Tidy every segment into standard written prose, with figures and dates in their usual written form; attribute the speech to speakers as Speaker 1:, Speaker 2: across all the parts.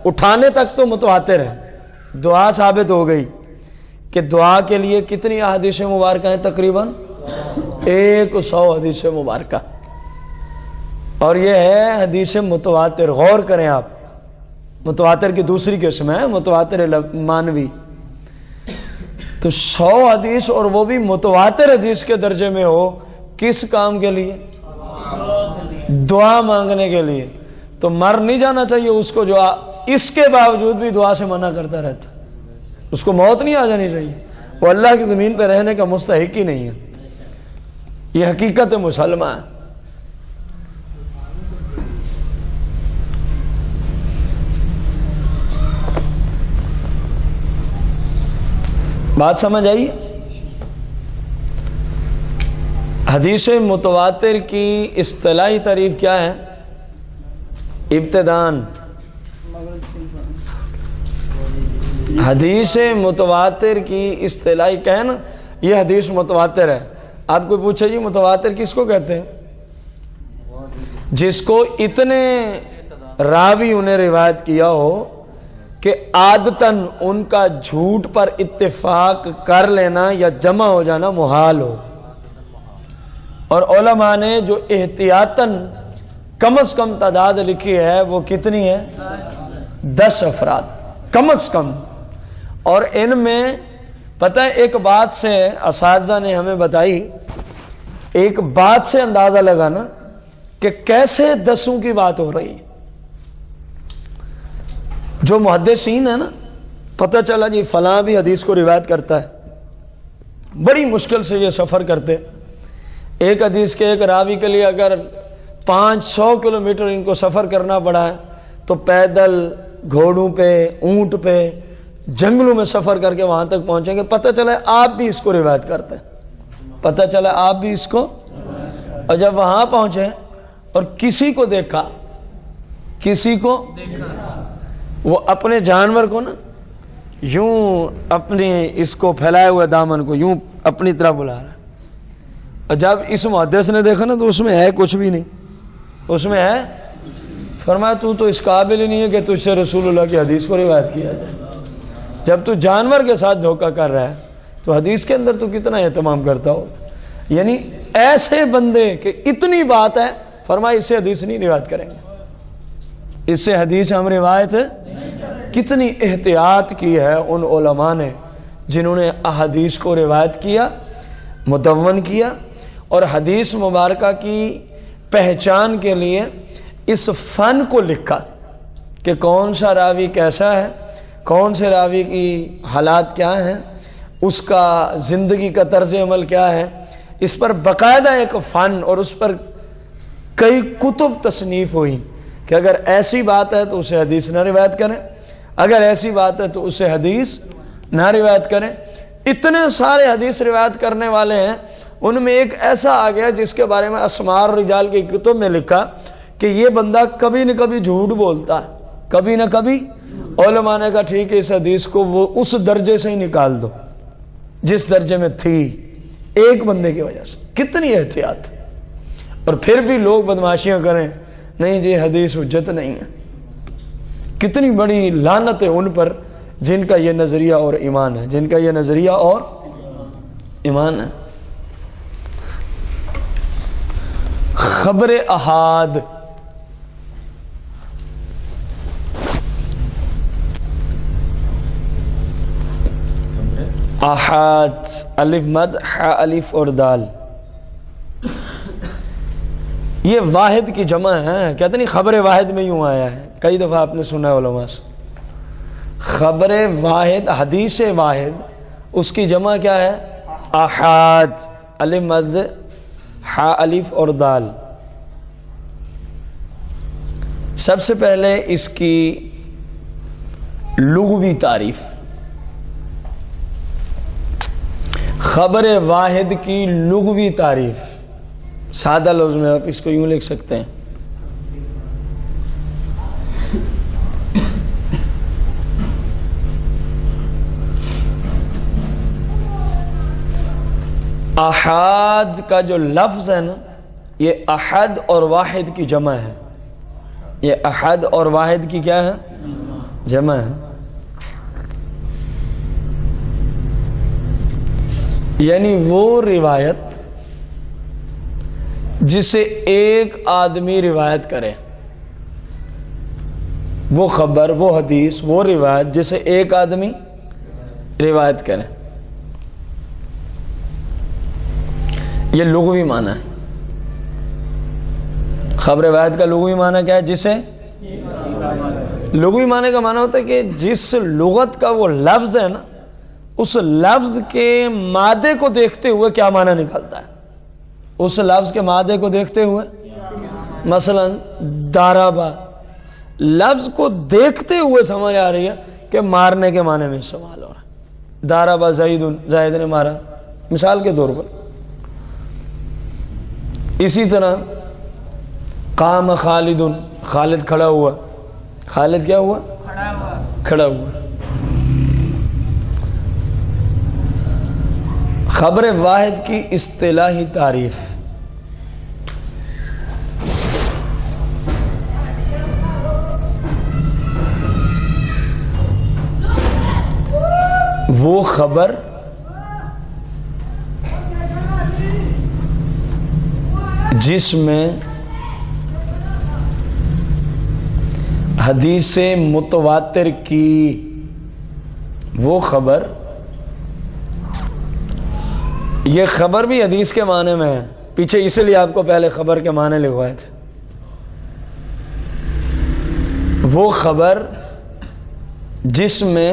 Speaker 1: اٹھانے تک تو متواتر ہے. دعا ثابت ہو گئی کہ دعا کے لیے کتنی احادیث مبارکہ ہیں؟ تقریباً 100 حدیث مبارکہ. اور یہ ہے حدیث متواتر. غور کریں آپ، متواتر کی دوسری قسم ہے متواتر مانوی. تو 100 حدیث اور وہ بھی متواتر حدیث کے درجے میں ہو، کس کام کے لیے؟ دعا مانگنے کے لیے. تو مر نہیں جانا چاہیے اس کو جو اس کے باوجود بھی دعا سے منع کرتا رہتا. اس کو موت نہیں آ جانی چاہیے. وہ اللہ کی زمین پہ رہنے کا مستحق ہی نہیں ہے. یہ حقیقت مسلمہ ہے. بات سمجھ آئی؟ حدیث متواتر کی اصطلاحی تعریف کیا ہے؟ ابتداً حدیث متواتر کی اصطلاحی کہیں نا، یہ حدیث متواتر ہے. آپ کو پوچھے جی متواتر کس کو کہتے ہیں؟ جس کو اتنے راوی انہیں روایت کیا ہو کہ عادتاً ان کا جھوٹ پر اتفاق کر لینا یا جمع ہو جانا محال ہو. اور علماء نے جو احتیاطاً کم از کم تعداد لکھی ہے وہ کتنی ہے؟ 10 افراد کم از کم. اور ان میں پتہ ہے ایک بات سے اساتذہ نے ہمیں بتائی، ایک بات سے اندازہ لگانا کہ کیسے 10 کی بات ہو رہی ہے. جو محدثین ہے نا، پتہ چلا جی فلاں بھی حدیث کو روایت کرتا ہے. بڑی مشکل سے یہ سفر کرتے. ایک حدیث کے ایک راوی کے لیے اگر 500 کلومیٹر ان کو سفر کرنا پڑا ہے تو پیدل، گھوڑوں پہ، اونٹ پہ، جنگلوں میں سفر کر کے وہاں تک پہنچیں گے. پتہ چلا آپ بھی اس کو روایت کرتے ہیں. پتہ چلا آپ بھی اس کو. اور جب وہاں پہنچے اور کسی کو دیکھا، وہ اپنے جانور کو نا یوں اپنے اس کو پھیلائے ہوئے دامن کو یوں اپنی طرح بلا رہا ہے. اور جب اس محدث نے دیکھا نا تو اس میں ہے کچھ بھی نہیں. اس میں ہے، فرمایا تو اس قابل ہی نہیں ہے کہ تجھ سے رسول اللہ کی حدیث کو روایت کیا جائے. جب تو جانور کے ساتھ دھوکہ کر رہا ہے تو حدیث کے اندر تو کتنا اہتمام کرتا ہوگا. یعنی ایسے بندے کہ اتنی بات ہے، فرمایا اس سے حدیث نہیں روایت کریں گے، اس سے حدیث ہم روایت. کتنی احتیاط کی ہے ان علماء نے جنہوں نے احادیث کو روایت کیا، مدون کیا، اور حدیث مبارکہ کی پہچان کے لیے اس فن کو لکھا کہ کون سا راوی کیسا ہے، کون سے راوی کی حالات کیا ہیں، اس کا زندگی کا طرز عمل کیا ہے. اس پر باقاعدہ ایک فن اور اس پر کئی کتب تصنیف ہوئی کہ اگر ایسی بات ہے تو اسے حدیث نہ روایت کریں، اگر ایسی بات ہے تو اسے حدیث نہ روایت کریں. اتنے سارے حدیث روایت کرنے والے ہیں، ان میں ایک ایسا آ گیا جس کے بارے میں اسماء الرجال کی کتب میں لکھا کہ یہ بندہ کبھی نہ کبھی جھوٹ بولتا ہے، کبھی نہ کبھی. علماء نے کہا ٹھیک ہے اس حدیث کو وہ اس درجے سے ہی نکال دو جس درجے میں تھی، ایک بندے کی وجہ سے. کتنی احتیاط. اور پھر بھی لوگ بدماشیاں کریں، نہیں جی حدیث حجت نہیں ہے. کتنی بڑی لعنت ہے ان پر جن کا یہ نظریہ اور ایمان ہے، جن کا یہ نظریہ اور ایمان ہے. خبر احاد، احاد، الف مد ح الف اور دال، یہ واحد کی جمع ہے. کہتے نہیں خبر واحد میں یوں آیا ہے، کئی دفعہ آپ نے سنا ہے علماء سے. خبر واحد، حدیث واحد، اس کی جمع کیا ہے؟ احاد، الف مد ح الف اور دال. سب سے پہلے اس کی لغوی تعریف. خبر واحد کی لغوی تعریف سادہ لفظ میں آپ اس کو یوں لکھ سکتے ہیں، احاد کا جو لفظ ہے نا، یہ احد اور واحد کی جمع ہے. یہ احد اور واحد کی کیا ہے؟ جمع ہے، یعنی وہ روایت جسے ایک آدمی روایت کرے، وہ خبر، وہ حدیث، وہ روایت جسے ایک آدمی روایت کرے، یہ لغوی معنی ہے۔ خبر روایت کا لغوی معنی کیا ہے؟ جسے لغوی معنی کا معنی ہوتا ہے کہ جس لغت کا وہ لفظ ہے نا، اس لفظ کے مادے کو دیکھتے ہوئے کیا معنی نکلتا ہے، اس لفظ کے مادے کو دیکھتے ہوئے، مثلا دارابا، لفظ کو دیکھتے ہوئے سمجھ آ رہی ہے کہ مارنے کے معنی میں استعمال ہو رہا ہے۔ دارابا زید، زید نے مارا، مثال کے طور پر۔ اسی طرح قام خالد، خالد کھڑا ہوا، خالد کیا ہوا؟ کھڑا ہوا۔ خبر واحد کی اصطلاحی تعریف، وہ خبر جس میں حدیث متواتر کی، وہ خبر، یہ خبر بھی حدیث کے معنی میں ہے، پیچھے اس لیے آپ کو پہلے خبر کے معنی لکھوائے تھے۔ وہ خبر جس میں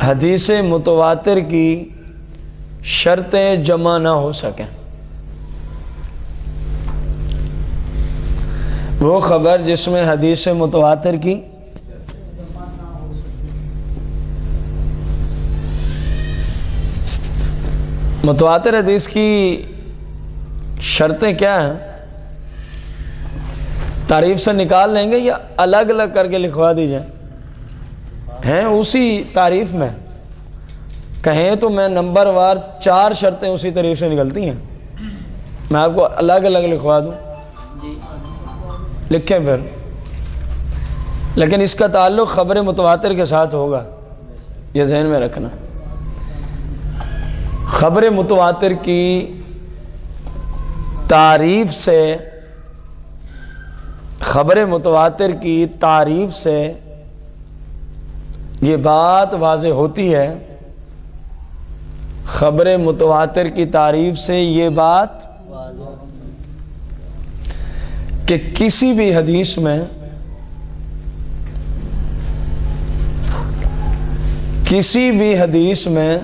Speaker 1: حدیث متواتر کی شرطیں جمع نہ ہو سکیں، وہ خبر جس میں حدیث متواتر کی متواتر حدیث کی شرطیں کیا ہیں، تعریف سے نکال لیں گے یا الگ الگ کر کے لکھوا دیجئے؟ ہیں اسی تعریف میں، کہیں تو میں نمبر وار 4 شرطیں اسی تعریف سے نکلتی ہیں، میں آپ کو الگ الگ لکھوا دوں، لکھیں پھر، لیکن اس کا تعلق خبر متواتر کے ساتھ ہوگا، یہ ذہن میں رکھنا۔ خبر متواتر کی تعریف سے، خبر متواتر کی تعریف سے یہ بات واضح ہوتی ہے، خبر متواتر کی تعریف سے یہ بات کہ کسی بھی حدیث میں، کسی بھی حدیث میں،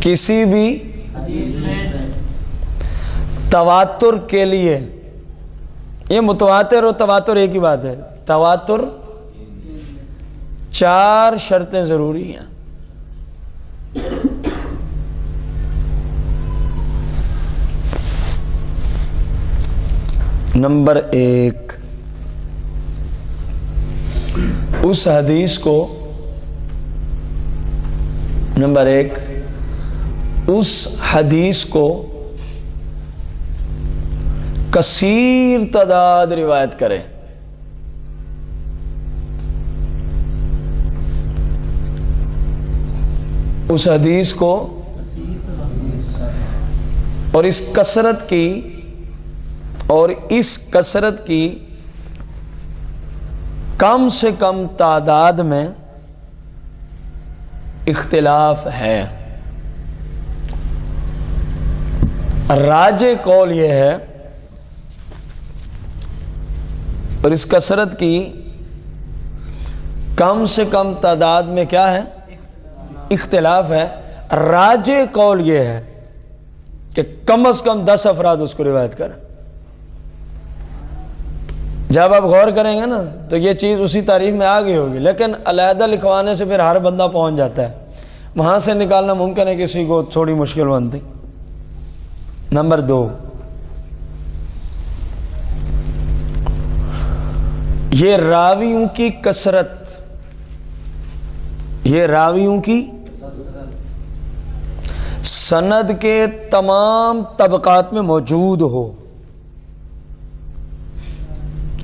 Speaker 1: کسی بھی تواتر کے لیے، یہ متواتر اور تواتر ایک ہی بات ہے، تواتر 4 شرطیں ضروری ہیں۔ نمبر 1، اس حدیث کو، نمبر 1، اس حدیث کو کثیر تعداد روایت کرے، اس حدیث کو، اور اس کثرت کی، اور اس کثرت کی کم سے کم تعداد میں اختلاف ہے۔ راجح قول یہ ہے، اور اس کثرت کی کم سے کم تعداد میں کیا ہے؟ اختلاف ہے۔ راجح قول یہ ہے کہ کم از کم 10 افراد اس کو روایت کریں۔ جب آپ غور کریں گے نا تو یہ چیز اسی تعریف میں آ گئی ہوگی، لیکن علیحدہ لکھوانے سے پھر ہر بندہ پہنچ جاتا ہے، وہاں سے نکالنا ممکن ہے کسی کو تھوڑی مشکل بنتی۔ نمبر 2، یہ راویوں کی کثرت، یہ راویوں کی سند کے تمام طبقات میں موجود ہو،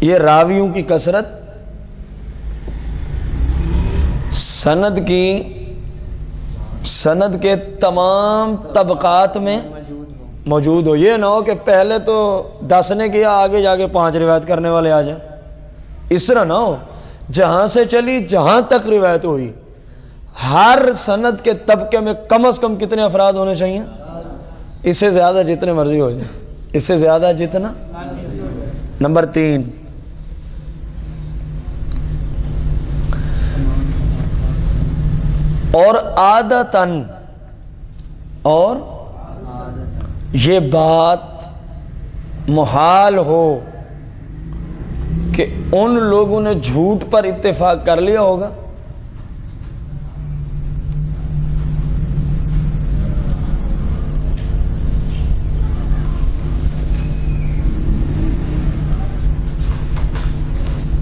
Speaker 1: یہ راویوں کی کثرت سند کے تمام طبقات میں موجود ہو. یہ نہ ہو کہ پہلے تو 10 نے کیا, آگے جا کے 5 روایت کرنے والے آ جائیں. اس طرح نہ ہو. جہاں سے چلی جہاں تک روایت ہوئی, ہر سند کے طبقے میں کم از کم کتنے افراد ہونے چاہیے؟ اس سے زیادہ جتنے مرضی ہو جائیں, اس سے زیادہ جتنا. نمبر 3, اور عادتاً, اور یہ بات محال ہو کہ ان لوگوں نے جھوٹ پر اتفاق کر لیا ہوگا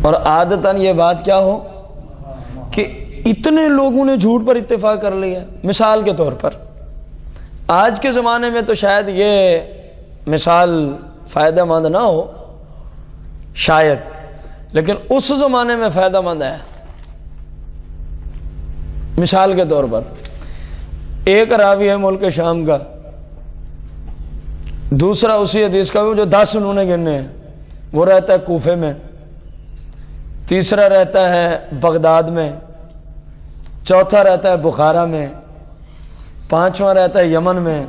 Speaker 1: اور عادتاً یہ بات کیا ہو کہ اتنے لوگوں نے جھوٹ پر اتفاق کر لیا. مثال کے طور پر آج کے زمانے میں تو شاید یہ مثال فائدہ مند نہ ہو شاید, لیکن اس زمانے میں فائدہ مند ہے. مثال کے طور پر ایک راوی ہے ملک شام کا, دوسرا اسی حدیث کا جو 10 انہوں نے گننے ہیں, وہ رہتا ہے کوفے میں, تیسرا رہتا ہے بغداد میں, چوتھا رہتا ہے بخارا میں, 5واں رہتا ہے یمن میں,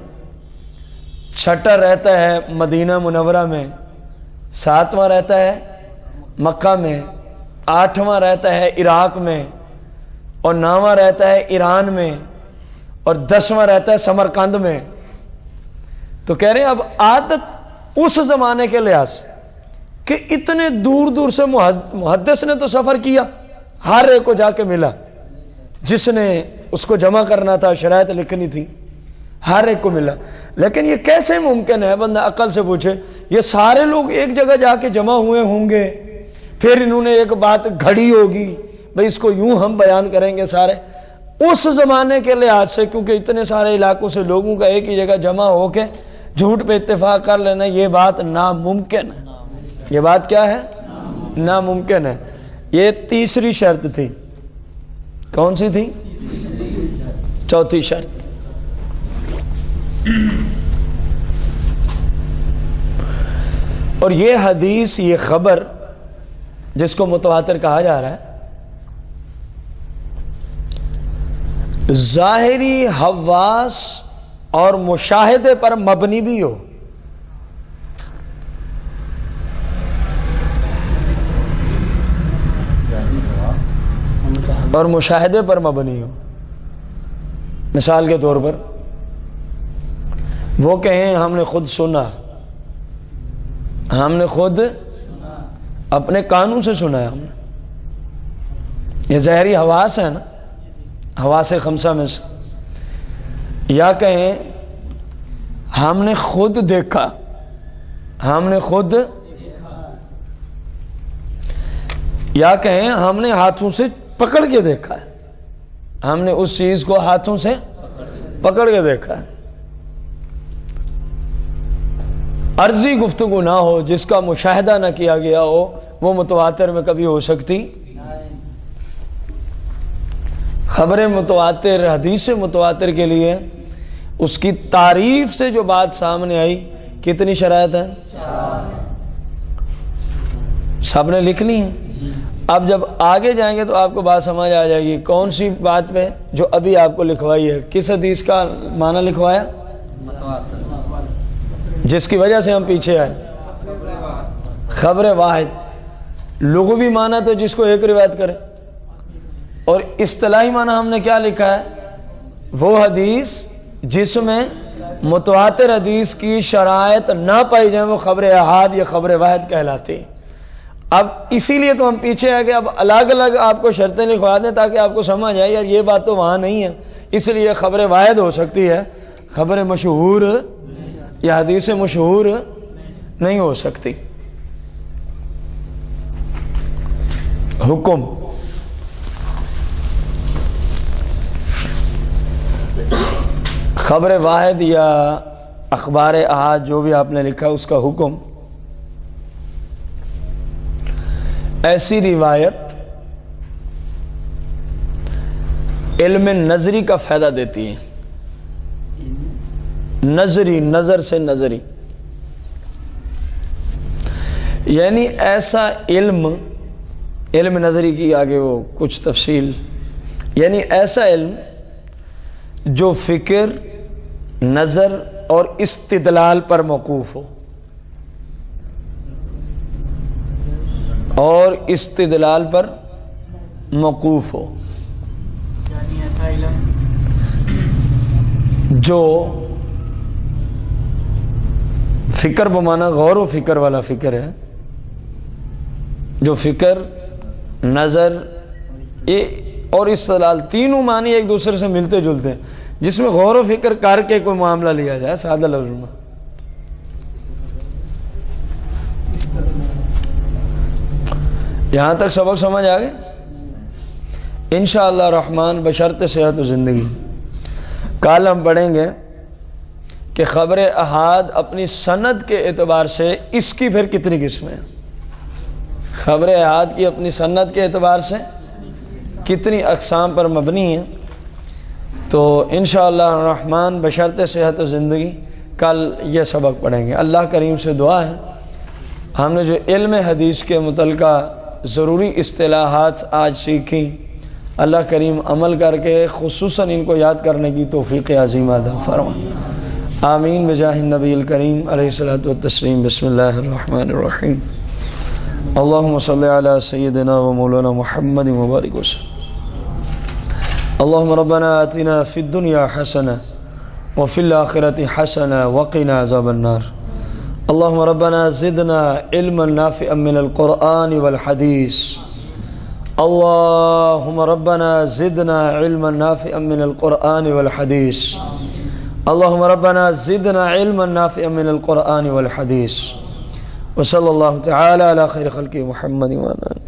Speaker 1: 6واں رہتا ہے مدینہ منورہ میں, 7واں رہتا ہے مکہ میں, 8واں رہتا ہے عراق میں, اور 9واں رہتا ہے ایران میں, اور 10واں رہتا ہے سمرقند میں. تو کہہ رہے ہیں اب عادت اس زمانے کے لحاظ سے کہ اتنے دور دور سے محدث نے تو سفر کیا, ہر ایک کو جا کے ملا, جس نے اس کو جمع کرنا تھا, شرائط لکھنی تھی, ہر ایک کو ملا. لیکن یہ کیسے ممکن ہے؟ بندہ عقل سے پوچھے. یہ سارے لوگ ایک جگہ جا کے جمع ہوئے ہوں گے, پھر انہوں نے ایک بات گھڑی ہوگی, بھئی اس کو یوں ہم بیان کریں گے سارے. اس زمانے کے لحاظ سے کیونکہ اتنے سارے علاقوں سے لوگوں کا ایک ہی جگہ جمع ہو کے جھوٹ پہ اتفاق کر لینا, یہ بات ناممکن ہے. یہ بات کیا ہے؟ ناممکن ہے. یہ تیسری شرط تھی. کون سی تھی؟ چوتھی شرط. اور یہ حدیث, یہ خبر جس کو متواتر کہا جا رہا ہے, ظاہری حواس اور مشاہدے پر مبنی بھی ہو. اور مشاہدے پر مبنی ہو. مثال کے طور پر وہ کہیں ہم نے خود سنا, ہم نے خود اپنے کانوں سے سنا ہے, ہم نے, یہ ظاہری حواس ہے نا, حواس خمسہ میں سے. یا کہیں ہم نے خود دیکھا, ہم نے خود, یا کہیں ہم نے ہاتھوں سے پکڑ کے دیکھا ہے, ہم نے اس چیز کو ہاتھوں سے پکڑ کے دیکھا ہے. عرضی گفتگو نہ ہو جس کا مشاہدہ نہ کیا گیا ہو, وہ متواتر میں کبھی ہو سکتی. خبر متواتر, حدیث متواتر کے لیے اس کی تعریف سے جو بات سامنے آئی, کتنی شرائط ہے؟ سب نے لکھنی ہے. اب جب آگے جائیں گے تو آپ کو بات سمجھ آ جائے گی کون سی بات پہ جو ابھی آپ کو لکھوائی ہے. کس حدیث کا معنی لکھوایا جس کی وجہ سے ہم پیچھے آئے؟ خبر واحد. لغوی معنی تو جس کو ایک روایت کرے, اور اصطلاحی معنی ہم نے کیا لکھا ہے؟ وہ حدیث جس میں متواتر حدیث کی شرائط نہ پائی جائیں وہ خبر احاد یا خبر واحد کہلاتی ہے. اب اسی لیے تو ہم پیچھے آ کے اب الگ الگ آپ کو شرطیں لکھوا دیں تاکہ آپ کو سمجھ آئے یار یہ بات تو وہاں نہیں ہے, اس لیے خبر واحد ہو سکتی ہے, خبر مشہور یا حدیث مشہور نہیں ہو سکتی. حکم. خبر واحد یا اخبار احاد جو بھی آپ نے لکھا اس کا حکم ایسی روایت علم نظری کا فائدہ دیتی ہے. نظری، نظر سے نظری، یعنی ایسا علم نظری کی آگے وہ کچھ تفصیل، یعنی ایسا علم جو فکر، نظر اور استدلال پر موقوف ہو، اور استدلال پر موقوف ہو،
Speaker 2: یعنی ایسا علم
Speaker 1: جو فکر بمانا غور و فکر والا فکر ہے، جو فکر، نظر اور استدلال تینوں معنی ایک دوسرے سے ملتے جلتے ہیں، جس میں غور و فکر کر کے کوئی معاملہ لیا جائے سادہ لفظ میں. یہاں تک سبق سمجھ آ گئے؟ انشاءاللہ الرحمن بشرط صحت و زندگی. کل ہم پڑھیں گے کہ خبر احاد اپنی سند کے اعتبار سے اس کی پھر کتنی قسمیں ہیں. خبر احاد کی اپنی سند کے اعتبار سے کتنی اقسام پر مبنی ہیں. تو انشاءاللہ الرحمن بشرط صحت و زندگی کل یہ سبق پڑھیں گے. اللہ کریم سے دعا ہے ہم نے جو علم حدیث کے متعلقہ ضروری اصطلاحات آج سیکھی، اللہ کریم عمل کر کے خصوصاً ان کو یاد کرنے کی توفیق عظیم عطا فرمائے. آمین بجاہ النبی الکریم علیہ الصلوۃ والتسلیم. بسم اللہ الرحمن الرحیم. اللہم صلی علی سیدنا و مولانا محمد مبارک وسلم. اللہم ربنا آتنا فی الدنیا حسنہ وفی الآخرۃ حسنہ وقنا عذاب النار. اللہم ربنا زدنا علما نافعا من القرآن والحدیث. اللہم ربنا زدنا علما نافعا من القرآن والحدیث. اللہم ربنا زدنا علما نافعا من القرآن والحدیث. وصلی اللہ تعالی علی خیر خلق محمد وعلی آلہ.